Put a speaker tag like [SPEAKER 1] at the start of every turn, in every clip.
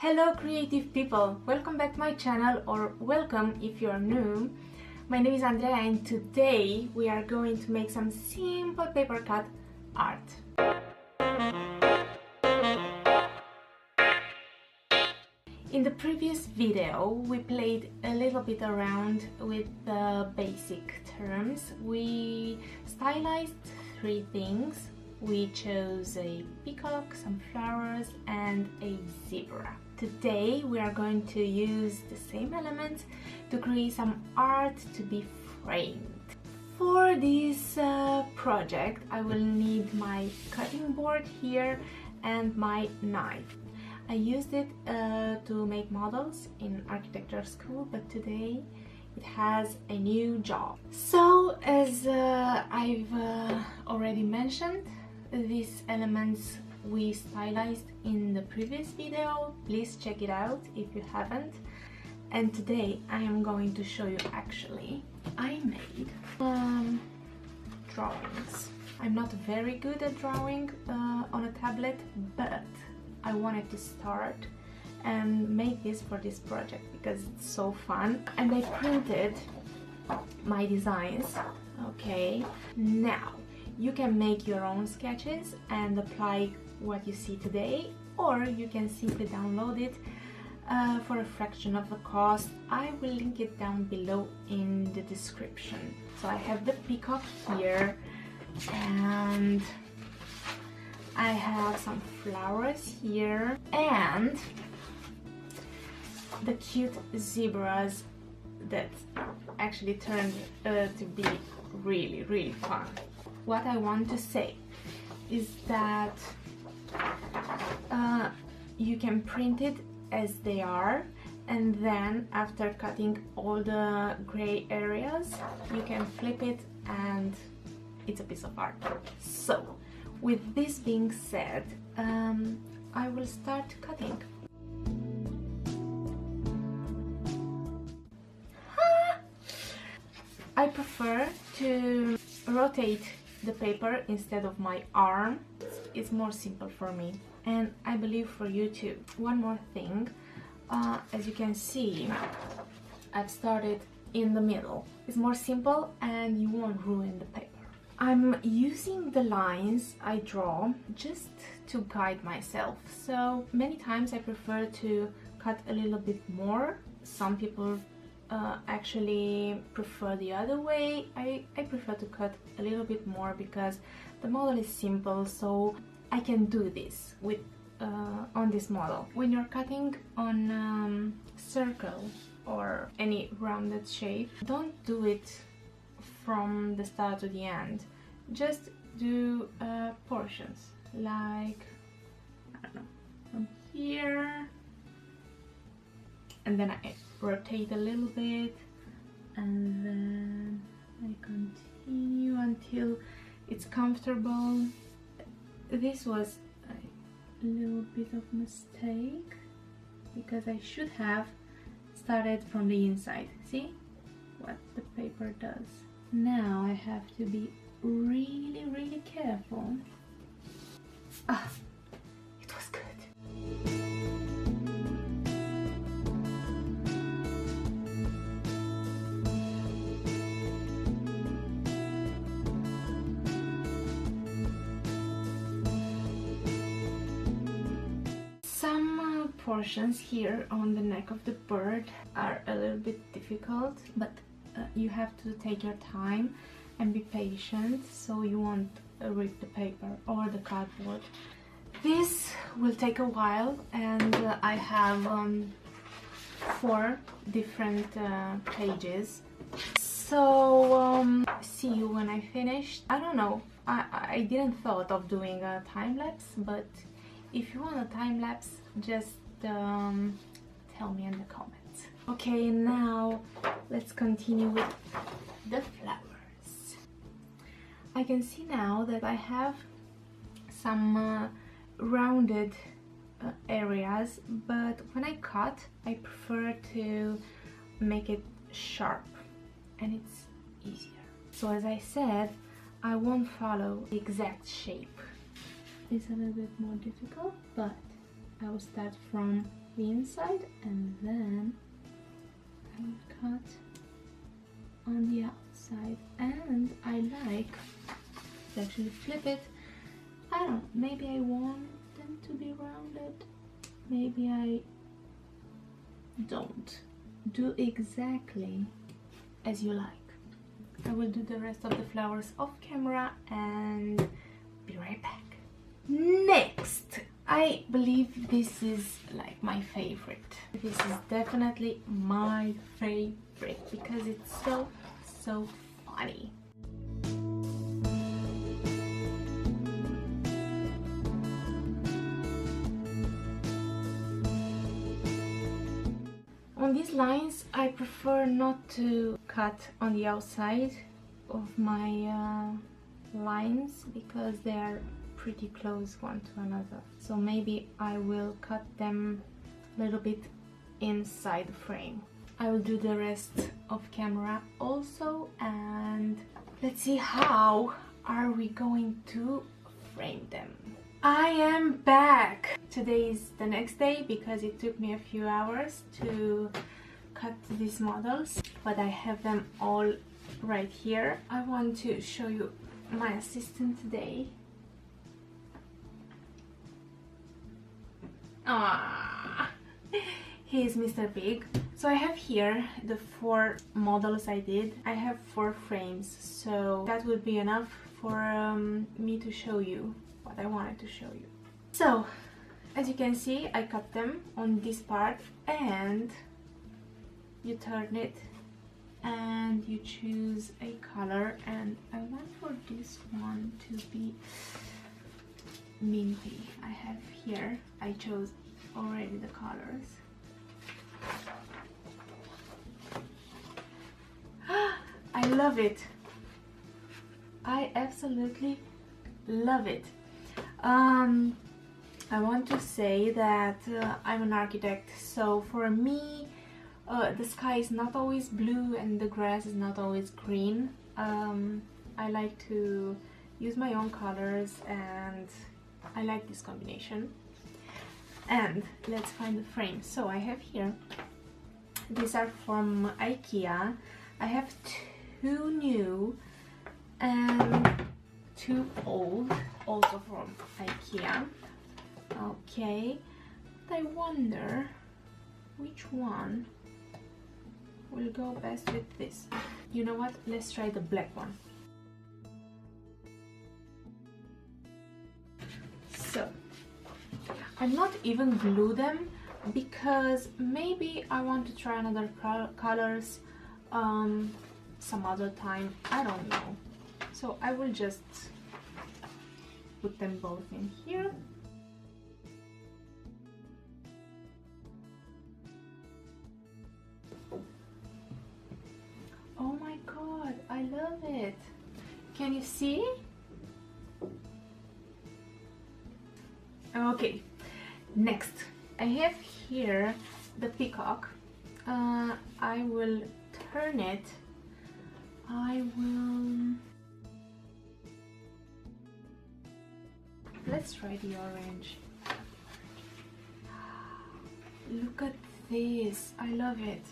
[SPEAKER 1] Hello creative people, welcome back to my channel, or welcome if you're new. My name is Andrea and today we are going to make some simple paper cut art. In the previous video we played a little bit around with the basic terms. We stylized three things. We chose a peacock, some flowers and a zebra. Today we are going to use the same elements to create some art to be framed. For this project I will need my cutting board here and my knife. I used it to make models in architecture school, but today it has a new job. So as I've already mentioned, these elements we stylized in the previous video. Please check it out if you haven't. And today I am going to show you actually I made drawings. I'm not very good at drawing on a tablet, but I wanted to start and make this for this project because it's so fun. And I printed my designs. Okay, now you can make your own sketches and apply what you see today, or you can simply download it for a fraction of the cost. I will link it down below in the description. So I have the peacock here and I have some flowers here and the cute zebras that actually turned to be really fun. What I want to say is that you can print it as they are, and then after cutting all the gray areas you can flip it and it's a piece of art. So with this being said, I will start cutting. I prefer to rotate the paper instead of my arm. It's more simple for me, and I believe for you too. One more thing, as you can see, I've started in the middle. It's more simple and you won't ruin the paper. I'm using the lines I draw just to guide myself, so many times I prefer to cut a little bit more. Some people actually prefer the other way. I prefer to cut a little bit more because the model is simple, so I can do this with on this model. When you're cutting on circle or any rounded shape, don't do it from the start to the end. Just do portions, like, I don't know, from here, and then I rotate a little bit, and then I continue until it's comfortable. This was a little bit of mistake because I should have started from the inside. See what the paper does? Now I have to be really careful. Ah, it was good. Some portions here on the neck of the bird are a little bit difficult, but you have to take your time and be patient so you won't rip the paper or the cardboard. This will take a while, and I have 4 different pages. So see you when I finished. I don't know, I didn't thought of doing a time-lapse, but if you want a time-lapse, just tell me in the comments. Okay, now let's continue with the flowers. I can see now that I have some rounded areas, but when I cut I prefer to make it sharp and it's easier. So as I said, I won't follow the exact shape. It's a little bit more difficult, but I will start from the inside, and then I will cut on the outside. And I like to actually flip it. I don't know, maybe I want them to be rounded, maybe I don't. Do exactly as you like. I will do the rest of the flowers off camera and be right back. Next, I believe this is like my favorite. This is definitely my favorite because it's so funny. On these lines, I prefer not to cut on the outside of my lines because they are pretty close one to another. So maybe I will cut them a little bit inside the frame. I will do the rest off camera also, and let's see how are we going to frame them. I am back! Today is the next day because it took me a few hours to cut these models, but I have them all right here. I want to show you my assistant today. Ah, he's Mr. Big. So I have here the 4 models I did. I have 4 frames, so that would be enough for me to show you what I wanted to show you. So as you can see, I cut them on this part, and you turn it and you choose a color, and I want for this one to be minty. I have here, I chose already the colors. I love it. I absolutely love it. I want to say that I'm an architect, so for me the sky is not always blue and the grass is not always green. I like to use my own colors and I like this combination. And let's find the frame. So I have here, these are from IKEA. I have 2 new and 2 old, also from IKEA. Okay, but I wonder which one will go best with this. You know what? Let's try the black one. So I'm not even glue them because maybe I want to try another colors some other time. I don't know. So I will just put them both in here. Oh my god, I love it. Can you see? Okay, next I have here the peacock. I will turn it. Let's try the orange. Look at this, I love it.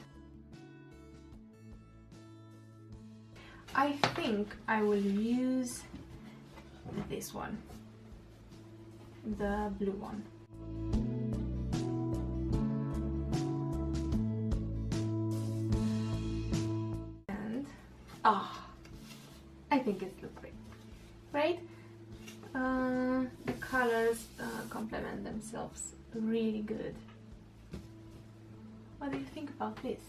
[SPEAKER 1] I think I will use this one, the blue one. And I think it looks great, right? The colors complement themselves really good. What do you think about this?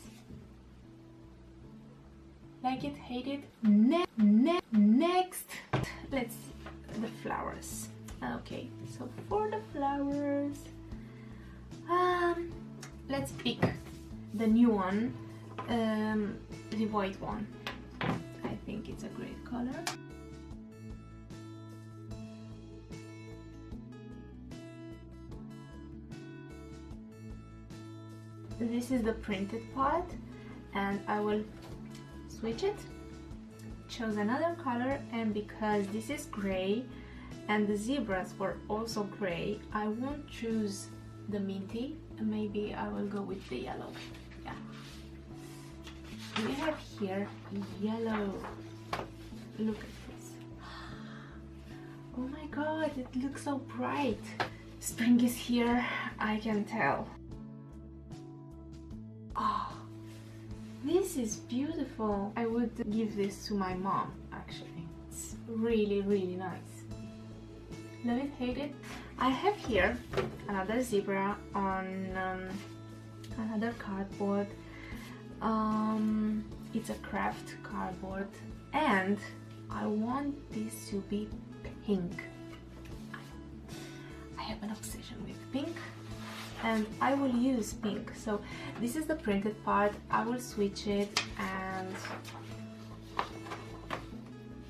[SPEAKER 1] Like it, hate it? Next, let's see the flowers. Okay, so for the flowers, let's pick the new one, the white one. I think it's a great color. This is the printed part, and I will switch it, chose another color, and because this is gray and the zebras were also gray, I won't choose the minty, and maybe I will go with the yellow. Yeah. We have here yellow. Look at this. Oh my god, it looks so bright. Spring is here, I can tell. Oh, this is beautiful. I would give this to my mom, actually. It's really, really nice. Love it, hate it. I have here another zebra on another cardboard. It's a craft cardboard, and I want this to be pink. I have an obsession with pink, and I will use pink. So this is the printed part. I will switch it, and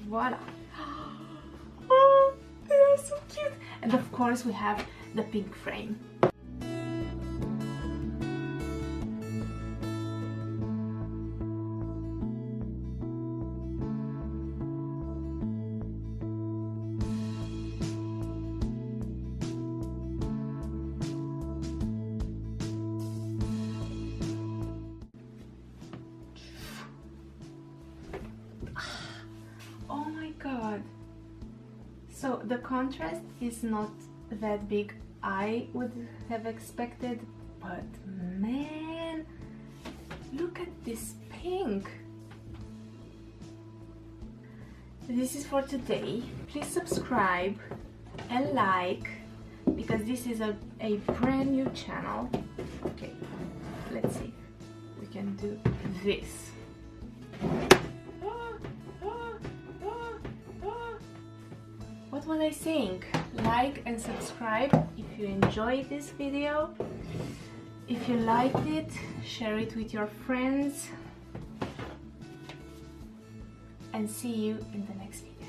[SPEAKER 1] voila. Oh, they are so cute. And of course we have the pink frame. Oh my god. So the contrast is not that big I would have expected, but man, look at this pink. This is for today. Please subscribe and like, because this is a brand new channel. Okay, let's see. We can do this. What was I saying? Like and subscribe if you enjoyed this video. If you liked it, share it with your friends. And see you in the next video.